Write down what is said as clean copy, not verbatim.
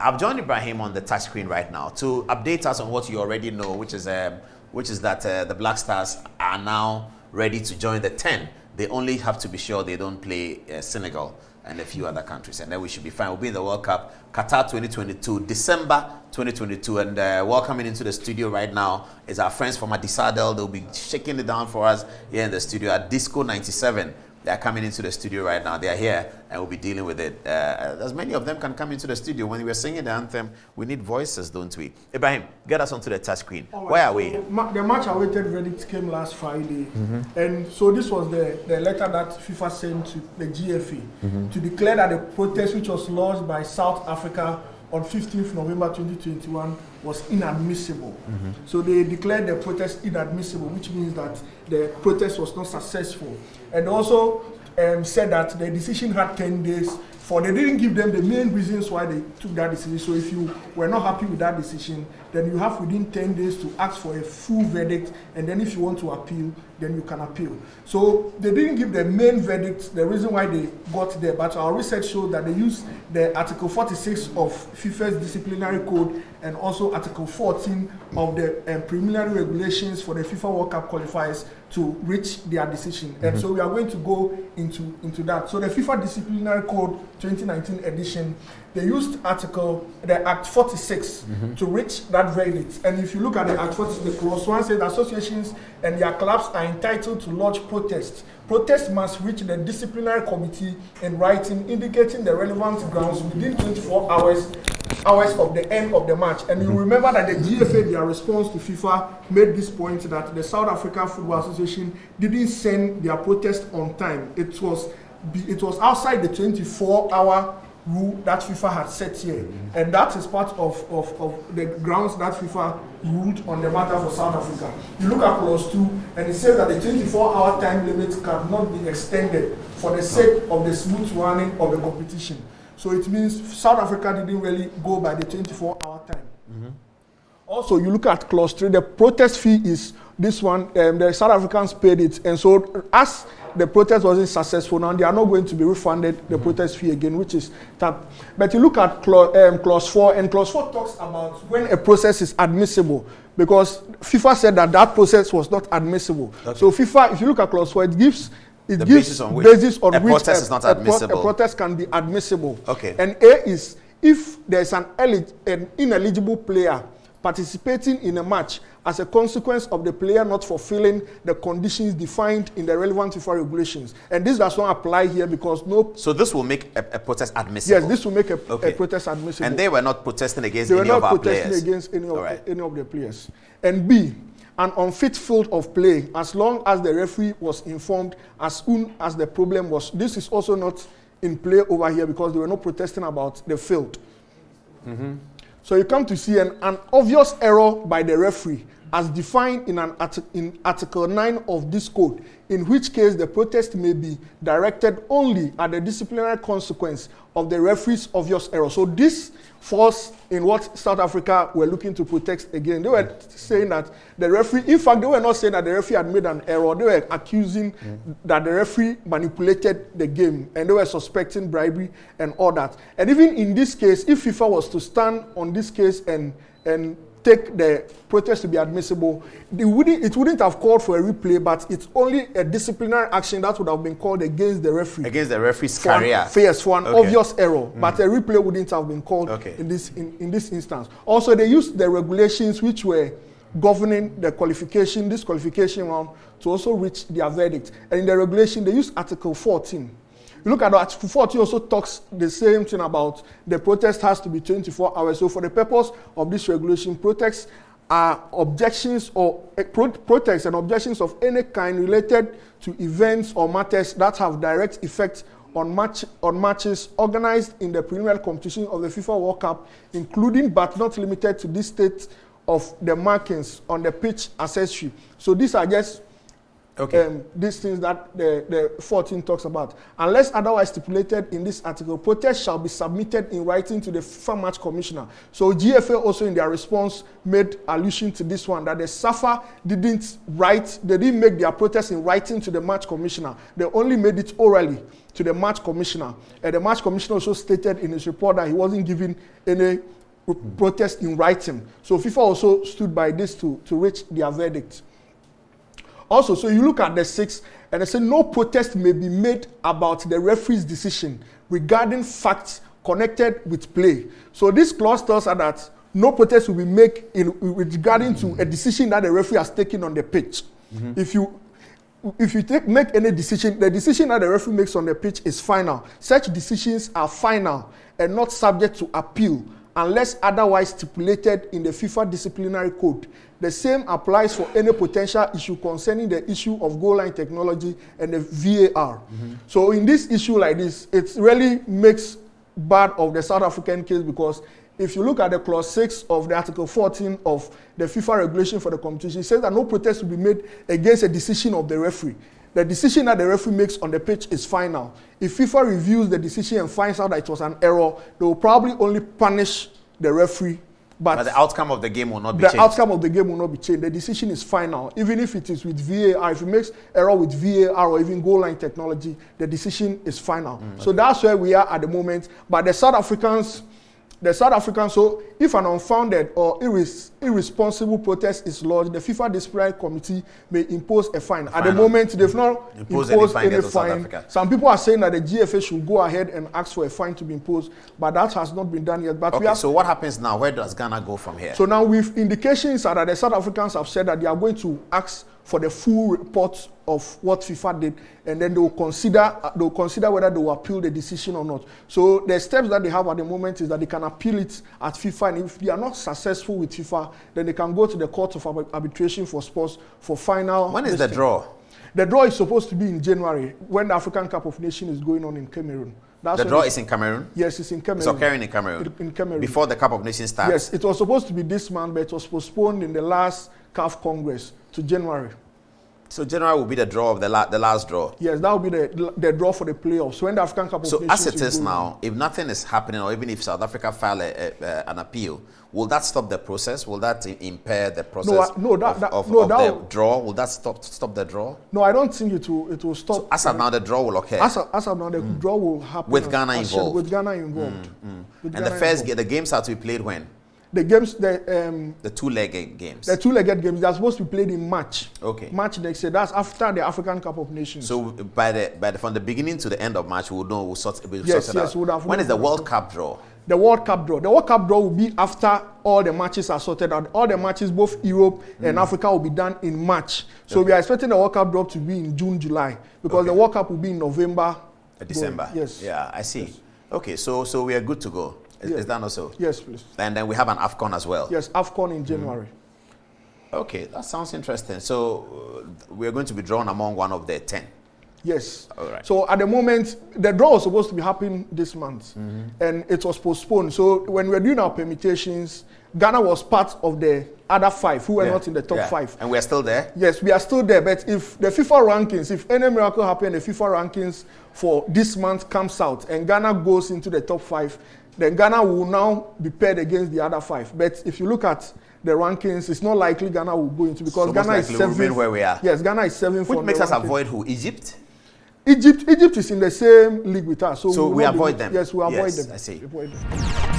I've joined Ibrahim on the touch screen right now to update us on what you already know, which is that the Blackstars are now ready to join the 10. They only have to be sure they don't play Senegal and a few other countries, and then we should be fine. We'll be in the World Cup, Qatar 2022, December 2022, and welcoming into the studio right now is our friends from Adisadel. They'll be shaking it down for us here in the studio at Disco 97. They're coming into the studio right now. They're here, and we'll be dealing with it. As many of them can come into the studio. When we're singing the anthem, we need voices, don't we? Ibrahim, get us onto the touch screen. Right, where are we? The much-awaited verdict came last Friday. And so this was the letter that FIFA sent to the GFA to declare that the protest, which was launched by South Africa on 15th November 2021, was inadmissible. So they declared the protest inadmissible, which means that the protest was not successful. And also said that the decision had 10 days they didn't give them the main reasons why they took that decision. So if you were not happy with that decision, then you have within 10 days to ask for a full verdict, and then if you want to appeal, then you can appeal. So they didn't give the main verdict, the reason why they got there, but our research showed that they used the Article 46 of FIFA's disciplinary code and also Article 14 of the preliminary regulations for the FIFA World Cup qualifiers to reach their decision. And so we are going to go into that. So the FIFA Disciplinary Code 2019 edition, they used the Act 46 to reach that verdict. And if you look at the Act 46, the clause 1 says associations and their clubs are entitled to lodge protests. Protests must reach the disciplinary committee in writing, indicating the relevant grounds within 24 hours of the end of the match. And you remember that the GFA, their response to FIFA, made this point that the South African Football Association didn't send their protest on time. It was outside the 24-hour rule that FIFA had set here. And that is part of the grounds that FIFA ruled on the matter for South Africa. You look at clause 2, and it says that the 24-hour time limit cannot be extended for the sake of the smooth running of the competition. So it means South Africa didn't really go by the 24-hour time. Also, you look at clause 3, the protest fee is this one, the South Africans paid it. And so as the protest wasn't successful, now they are not going to be refunded the protest fee again, which is that. But you look at clause 4, and clause 4 talks about when a process is admissible, because FIFA said that process was not admissible. Okay. So FIFA, if you look at clause 4, it gives basis on which a protest is not admissible. A protest can be admissible. Okay. And A is if there's an ineligible player participating in a match as a consequence of the player not fulfilling the conditions defined in the relevant FIFA regulations. And this does not apply here because So this will make a protest admissible? Yes, this will make a protest admissible. And they were not protesting against any of our players? They were not protesting against any of the players. And B, an unfit field of play, as long as the referee was informed as soon as the problem was. This is also not in play over here because they were not protesting about the field. So you come to see an obvious error by the referee as defined in Article 9 of this code, in which case the protest may be directed only at the disciplinary consequence of the referee's obvious error. So this falls in what South Africa were looking to protect again. They were saying that the referee, in fact, they were not saying that the referee had made an error. They were accusing that the referee manipulated the game, and they were suspecting bribery and all that. And even in this case, if FIFA was to stand on this case and take the protest to be admissible, it wouldn't have called for a replay, but it's only a disciplinary action that would have been called against the referee. Against the referee's career? Yes, for an obvious error. But a replay wouldn't have been called in this instance. Also, they used the regulations which were governing the qualification, this qualification round, to also reach their verdict. And in the regulation, they used Article 14. You look at Article 14 also talks the same thing about the protest has to be 24 hours. So for the purpose of this regulation, protests are objections or protests and objections of any kind related to events or matters that have direct effect on matches organized in the preliminary competition of the FIFA World Cup, including but not limited to this state of the markings on the pitch accessory. So these are just, these things that the 14 talks about. Unless otherwise stipulated in this article, protests shall be submitted in writing to the FIFA match commissioner. So GFA also in their response made allusion to this one, that the SAFA didn't make their protest in writing to the match commissioner. They only made it orally to the match commissioner. And the match commissioner also stated in his report that he wasn't giving any protest in writing. So FIFA also stood by this to reach their verdict. Also, so you look at the 6, and they say no protest may be made about the referee's decision regarding facts connected with play. So this clause tells us that no protest will be made regarding to a decision that the referee has taken on the pitch. If you make any decision, the decision that the referee makes on the pitch is final. Such decisions are final and not subject to appeal unless otherwise stipulated in the FIFA disciplinary code. The same applies for any potential issue concerning the issue of goal line technology and the VAR. So in this issue like this, it really makes bad of the South African case, because if you look at the clause 6 of the article 14 of the FIFA regulation for the competition, it says that no protest will be made against a decision of the referee. The decision that the referee makes on the pitch is final. If FIFA reviews the decision and finds out that it was an error, they will probably only punish the referee. But the outcome of the game will not be changed. The outcome of the game will not be changed. The decision is final. Even if it is with VAR, if it makes error with VAR or even goal line technology, the decision is final. So that's where we are at the moment. But the South Africans, so if an unfounded or irresponsible protest is lodged, the FIFA disciplinary committee may impose a fine. At the moment, they've not imposed any fine. Some people are saying that the GFA should go ahead and ask for a fine to be imposed, but that has not been done yet. But so what happens now? Where does Ghana go from here? So now with indications that the South Africans have said that they are going to ask for the full report of what FIFA did, and then they will consider whether they will appeal the decision or not. So the steps that they have at the moment is that they can appeal it at FIFA, and if they are not successful with FIFA, then they can go to the Court of Arbitration for Sports for final. When is the draw? The draw is supposed to be in January, when the African Cup of Nations is going on in Cameroon. The draw is in Cameroon? Yes, it's in Cameroon. It's occurring in Cameroon? In Cameroon. Before the Cup of Nations starts? Yes, it was supposed to be this month, but it was postponed in the last CAF Congress to January. So January will be the draw of the last draw? Yes, that will be the draw for the playoffs. So when the African Cup of Nations... So as it is now, if nothing is happening, or even if South Africa file an appeal, will that stop the process? Will that impair the process of the draw? Will that stop the draw? No, I don't think it will stop. So as of now, the draw will occur? As of now, the draw will happen. With Ghana involved? With Ghana involved. And the games are to be played when? The games, the two-legged games. The two-legged games, they are supposed to be played in March. Okay. March next year. That's after the African Cup of Nations. So from the beginning to the end of March, we'll know. We'll sort it out. We'll have. When is the World Cup draw? The World Cup draw. The World Cup draw will be after all the matches are sorted out. All the matches, both Europe and Africa, will be done in March. So we are expecting the World Cup draw to be in June, July, because the World Cup will be in November. December. Yes. Yeah, I see. Yes. Okay, so we are good to go. Is that not so? Yes, please. And then we have an AFCON as well. Yes, AFCON in January. Okay, that sounds interesting. So we are going to be drawn among one of the 10. Yes. All right. So at the moment, the draw was supposed to be happening this month, and it was postponed. So when we were doing our permutations, Ghana was part of the other 5 who were not in the top 5. And we are still there? Yes, we are still there. But if the FIFA rankings, if any miracle happens, the FIFA rankings for this month comes out and Ghana goes into the top 5, then Ghana will now be paired against the other 5. But if you look at the rankings, it's not likely Ghana will go into, because Ghana is 7th. Where we are. Yes, Ghana is 7th. Which makes us avoid who? Egypt? Egypt is in the same league with us. So we avoid them? Yes, we avoid them. I see. Avoid them.